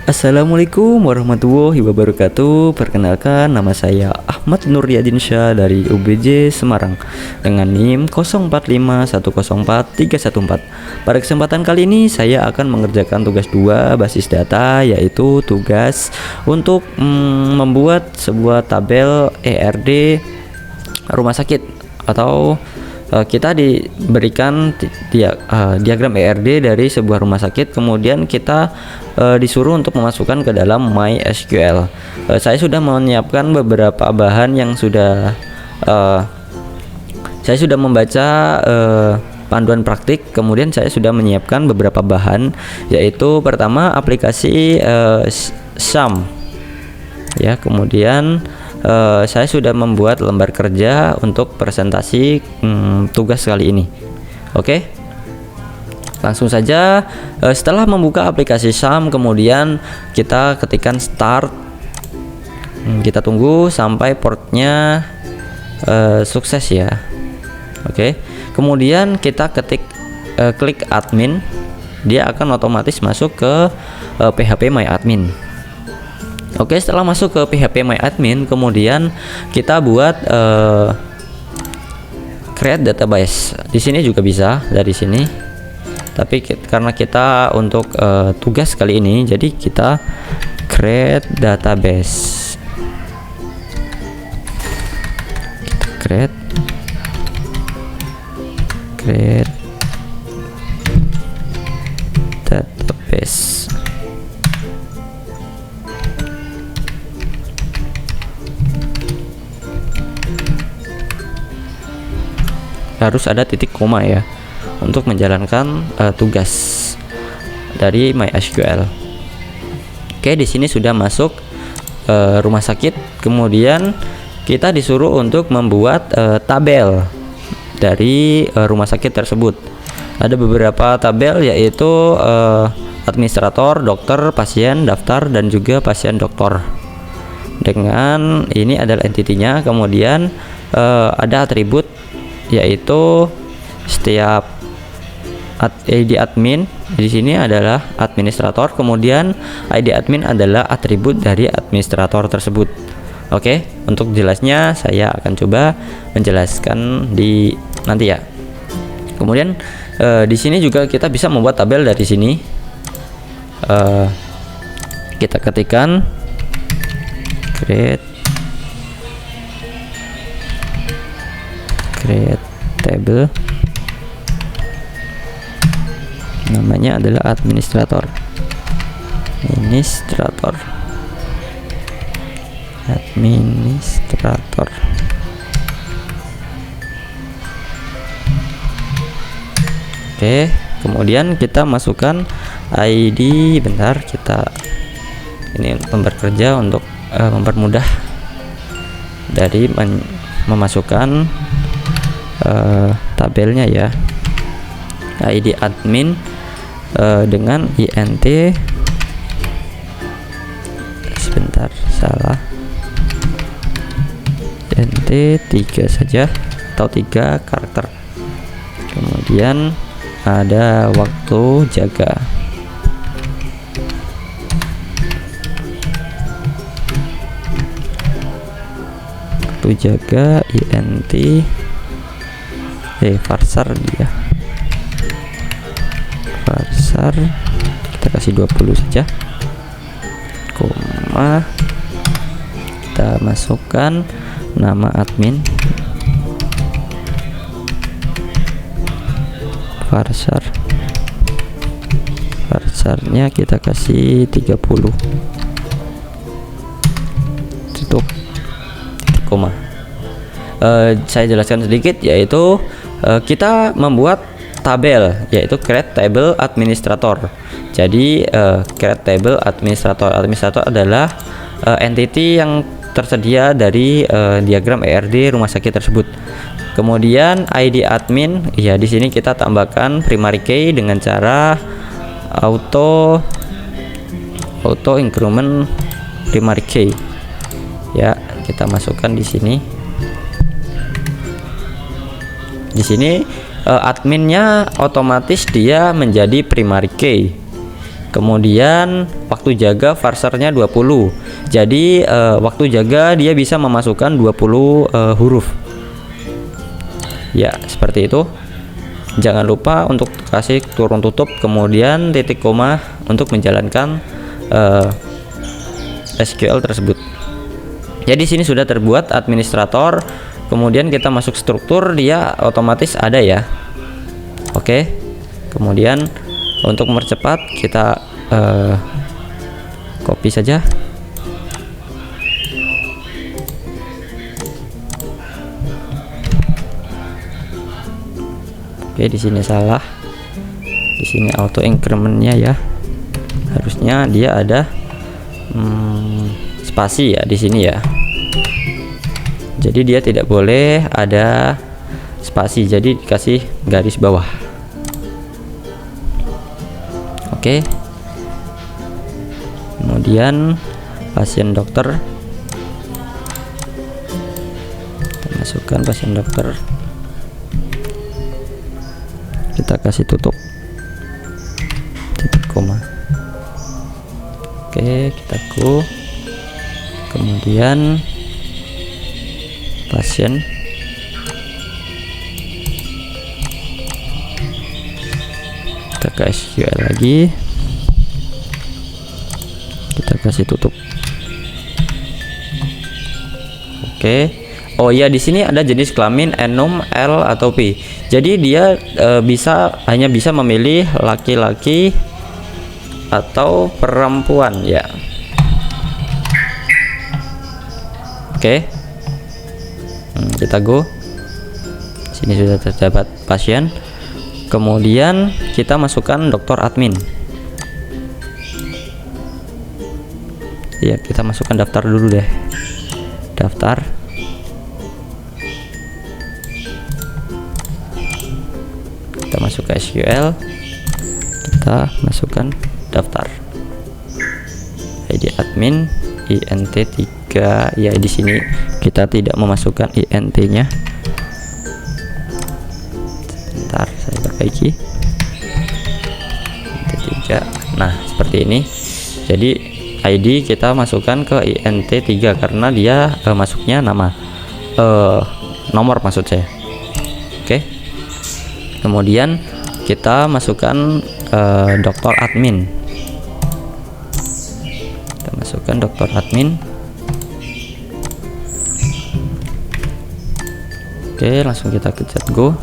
Assalamualaikum warahmatullahi wabarakatuh. Perkenalkan, nama saya Ahmad Nuryadin Syah dari UBJ Semarang dengan NIM 0451043114. Pada kesempatan kali ini saya akan mengerjakan tugas 2 basis data, yaitu tugas untuk membuat sebuah tabel ERD rumah sakit, atau kita diberikan diagram ERD dari sebuah rumah sakit, kemudian kita disuruh untuk memasukkan ke dalam MySQL. Saya sudah menyiapkan beberapa bahan yang saya sudah membaca panduan praktik, kemudian saya sudah menyiapkan beberapa bahan, yaitu pertama aplikasi SAM ya, kemudian saya sudah membuat lembar kerja untuk presentasi tugas kali ini. Oke, langsung saja. Setelah membuka aplikasi SAM, kemudian kita ketikkan start. Kita tunggu sampai portnya sukses ya. Oke, kemudian kita klik admin, dia akan otomatis masuk ke PHP My Admin. Oke, setelah masuk ke PHP My Admin, kemudian kita buat create database. Di sini juga bisa dari sini, tapi karena kita untuk tugas kali ini, jadi kita create database. Kita create database. Harus ada titik koma ya untuk menjalankan tugas dari MySQL. Oke, di sini sudah masuk rumah sakit, kemudian kita disuruh untuk membuat tabel dari rumah sakit tersebut. Ada beberapa tabel, yaitu administrator, dokter, pasien, daftar, dan juga pasien dokter. Dengan ini adalah entitinya, kemudian ada atribut, yaitu setiap ID admin di sini adalah administrator, kemudian ID admin adalah atribut dari administrator tersebut. Oke, untuk jelasnya saya akan coba menjelaskan di nanti ya. Kemudian di sini juga kita bisa membuat tabel dari sini. Kita ketikkan create table, namanya adalah administrator. Oke, kemudian kita masukkan ID. Bentar, kita ini lembar kerja untuk mempermudah dari memasukkan tabelnya ya. ID admin dengan int, sebentar salah, int 3 saja atau 3 karakter. Kemudian ada waktu jaga. Waktu jaga int parsar, dia parsar, kita kasih 20 saja, koma, kita masukkan nama admin, parsarnya kita kasih 30, tutup, koma. Saya jelaskan sedikit, yaitu kita membuat tabel, yaitu create table administrator. Jadi create table administrator adalah entity yang tersedia dari diagram ERD rumah sakit tersebut. Kemudian ID admin, ya di sini kita tambahkan primary key dengan cara auto increment primary key. Ya, kita masukkan di sini. Di sini adminnya otomatis dia menjadi primary key. Kemudian waktu jaga varsernya 20. Jadi waktu jaga dia bisa memasukkan 20 huruf. Ya, seperti itu. Jangan lupa untuk kasih kurung tutup kemudian titik koma untuk menjalankan SQL tersebut. Jadi sini sudah terbuat administrator, kemudian kita masuk struktur, dia otomatis ada ya. Oke. Kemudian untuk mempercepat kita copy saja. Oke, di sini salah. Di sini auto incrementnya ya. Harusnya dia ada spasi ya di sini ya. Jadi dia tidak boleh ada spasi, jadi dikasih garis bawah. Oke. Kemudian pasien dokter. Kita masukkan pasien dokter. Kita kasih tutup titik koma. Oke, kita go. Kemudian pasien, kita ke SQL lagi, kita kasih tutup. Oke. Oh ya, di sini ada jenis kelamin enum, L atau P. Jadi dia hanya bisa memilih laki-laki atau perempuan ya. Oke. Kita go. Sini sudah terdapat pasien. Kemudian kita masukkan dokter admin. Ya, kita masukkan daftar dulu deh. Daftar. Kita masuk ke SQL, kita masukkan daftar ID admin INT3 ya. Di sini kita tidak memasukkan INT nya. Sebentar, saya perbaiki. INT3. Nah, seperti ini. Jadi ID kita masukkan ke INT3 karena dia masuknya nama nomor maksud saya. Oke. Kemudian kita masukkan dokter admin. Kita masukkan dokter admin. Oke, langsung kita pencet go.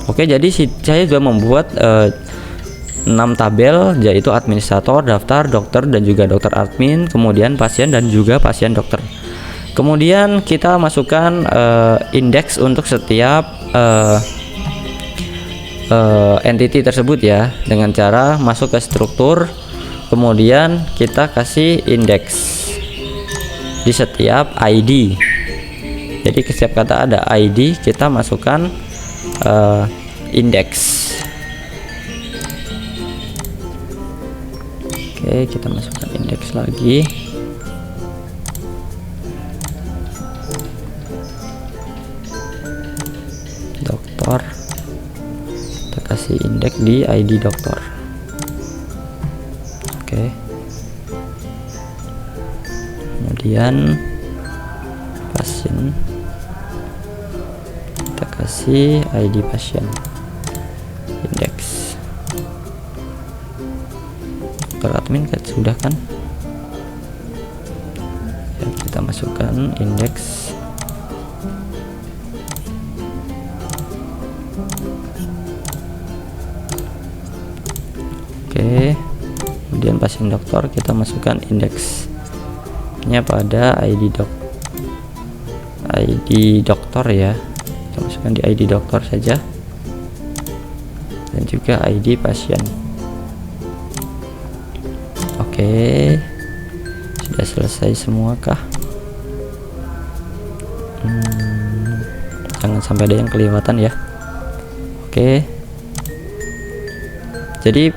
Oke, jadi saya sudah membuat 6 tabel, yaitu administrator, daftar, dokter, dan juga dokter admin, kemudian pasien dan juga pasien dokter. Kemudian kita masukkan indeks untuk setiap entity tersebut ya, dengan cara masuk ke struktur, kemudian kita kasih indeks di setiap ID. Jadi ke setiap kata ada ID, kita masukkan indeks. Oke, kita masukkan indeks lagi. Dokter, kita kasih indeks di ID dokter. Oke. Kemudian pasien, kita kasih ID pasien, indeks. Dokter admin kan sudah kan ya, kita masukkan indeks. Oke, kemudian pasien dokter kita masukkan indeksnya pada ID dokter ya. Kita masukkan di ID dokter saja, dan juga ID pasien. Oke, sudah selesai semua kah? Jangan sampai ada yang kelewatan ya. Oke, jadi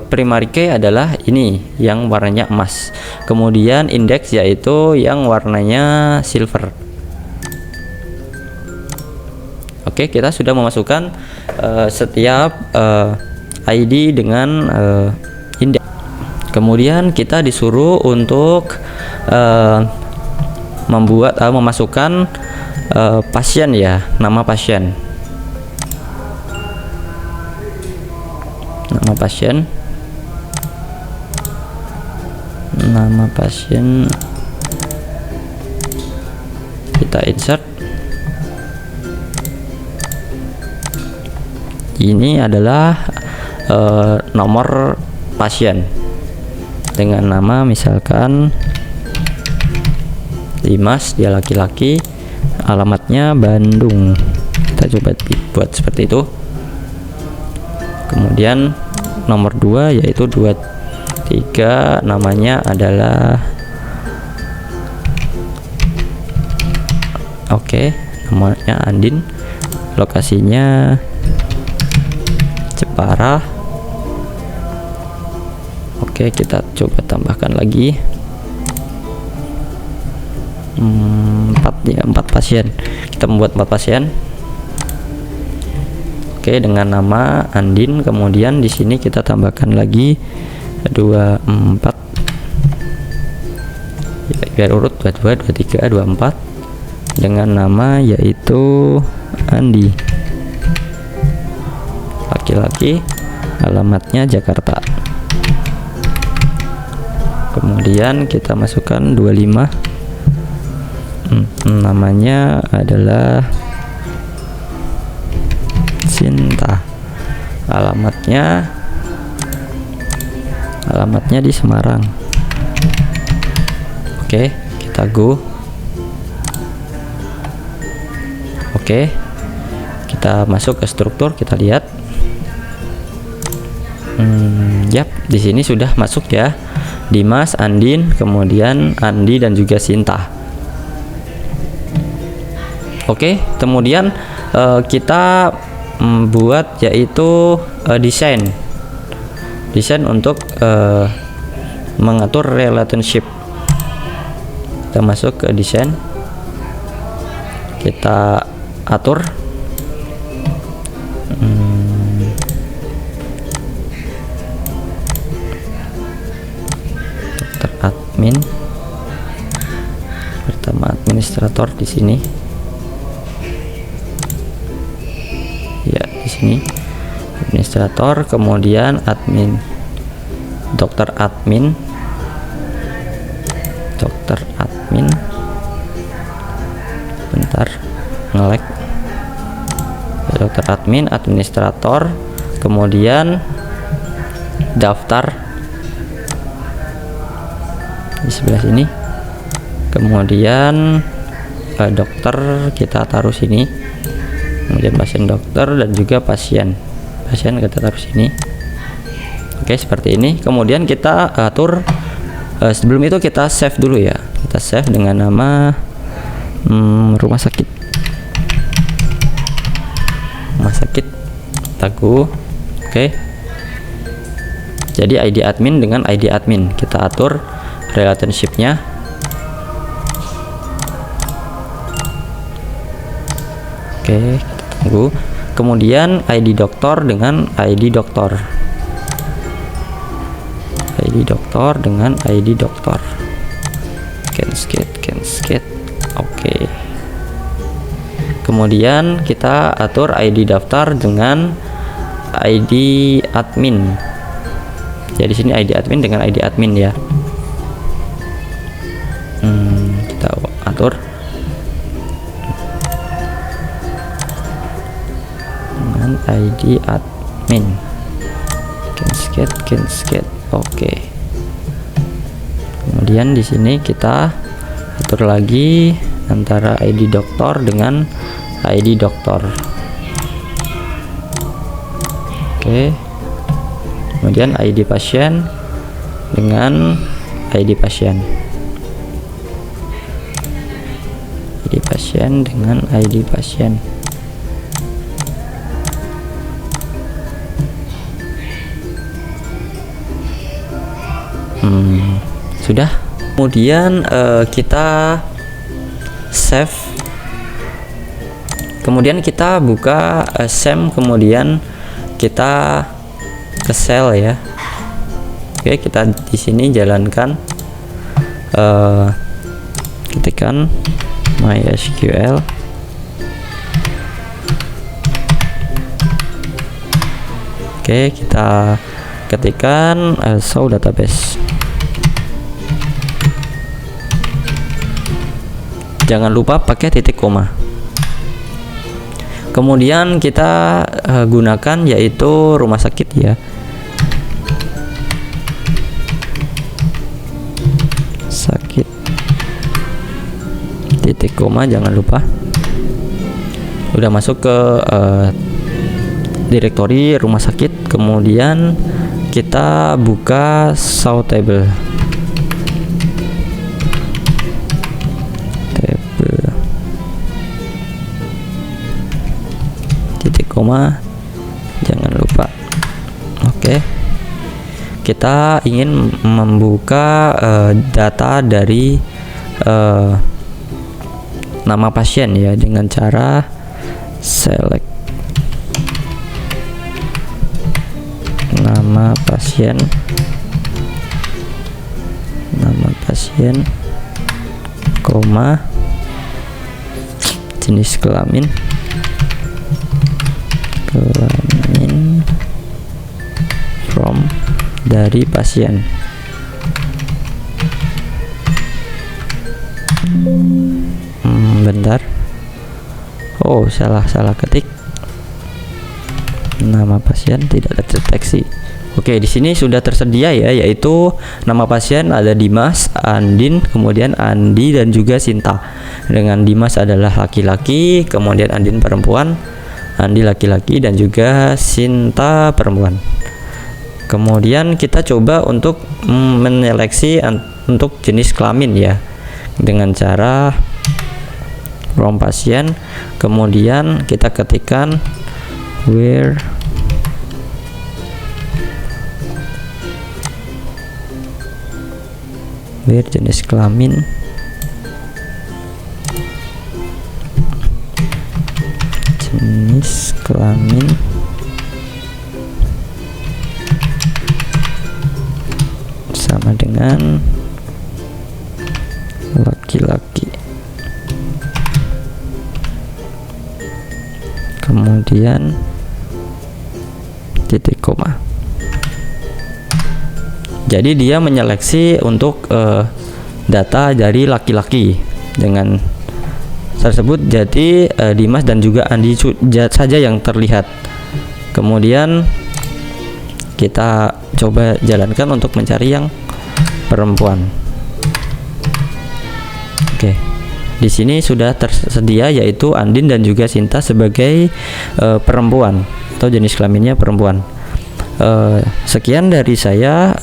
primary key adalah ini yang warnanya emas, kemudian indeks yaitu yang warnanya silver. Oke, kita sudah memasukkan setiap ID dengan indeks. Kemudian kita disuruh untuk memasukkan pasien ya, nama pasien. Nama pasien kita insert. Ini adalah nomor pasien dengan nama misalkan Dimas, dia laki-laki, alamatnya Bandung. Kita coba buat seperti itu. Kemudian nomor 2 yaitu 23, namanya adalah namanya Andin, lokasinya Jepara. Kita coba tambahkan lagi 4 pasien. Kita membuat 4 pasien. Dengan nama Andin. Kemudian di sini kita tambahkan lagi 24 ya, biar urut 22, 23, 24 dengan nama yaitu Andi, laki-laki, alamatnya Jakarta. Kemudian kita masukkan 25, namanya adalah Cinta, alamatnya di Semarang. Kita go. Kita masuk ke struktur, kita lihat. Di sini sudah masuk ya, Dimas, Andin, kemudian Andi dan juga Sinta. Kemudian kita buat yaitu desain untuk mengatur relationship. Kita masuk ke desain, kita atur dokter admin, pertama administrator di sini ya, di sini administrator, kemudian admin, dokter admin, bentar nge-lag, dokter admin, administrator, kemudian daftar di sebelah sini, kemudian dokter kita taruh sini, kemudian pasien dokter dan juga pasien kita taruh sini. Seperti ini. Kemudian kita atur, sebelum itu kita save dulu ya, kita save dengan nama rumah sakit Tagu. Jadi ID admin dengan ID admin kita atur relationship-nya. Kita tunggu. Kemudian ID dokter dengan ID dokter, dengan ID dokter. Cancel. Kemudian kita atur ID daftar dengan ID admin. Jadi sini ID admin dengan ID admin ya. Kita atur dengan ID admin. Cancel. Kemudian di sini kita atur lagi antara ID dokter dengan ID dokter. Kemudian ID pasien dengan ID pasien. Dengan ID pasien. Sudah. Kemudian kita save, kemudian kita buka SEM, kemudian kita ke sel ya. Oke, kita di sini jalankan, ketikkan MySQL. Oke, kita ketikkan show database. Jangan lupa pakai titik koma. Kemudian kita gunakan yaitu rumah sakit ya. Sakit titik koma, jangan lupa. Udah masuk ke direktori rumah sakit. Kemudian kita buka show table. Titik koma, jangan lupa. Oke, kita ingin membuka data dari nama pasien ya, dengan cara select nama pasien, koma, jenis kelamin from dari pasien. Bentar. Oh, salah ketik. Nama pasien tidak terdeteksi. Oke, di sini sudah tersedia ya, yaitu nama pasien ada Dimas, Andin, kemudian Andi dan juga Sinta. Dengan Dimas adalah laki-laki, kemudian Andin perempuan, Andi laki-laki dan juga Sinta perempuan. Kemudian kita coba untuk menyeleksi untuk jenis kelamin ya, dengan cara from pasien, kemudian kita ketikkan where jenis kelamin, sama dengan laki-laki. Kemudian titik koma. Jadi dia menyeleksi untuk data dari laki-laki dengan tersebut. Jadi Dimas dan juga Andi saja yang terlihat. Kemudian kita coba jalankan untuk mencari yang perempuan. Oke, di sini sudah tersedia yaitu Andin dan juga Sinta sebagai perempuan atau jenis kelaminnya perempuan. Sekian dari saya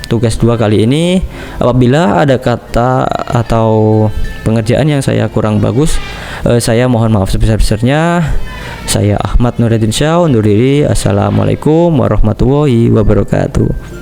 tugas 2 kali ini. Apabila ada kata atau pengerjaan yang saya kurang bagus, saya mohon maaf sebesar-besarnya. Saya Ahmad Nuruddin Syah undur diri. Assalamualaikum warahmatullahi wabarakatuh.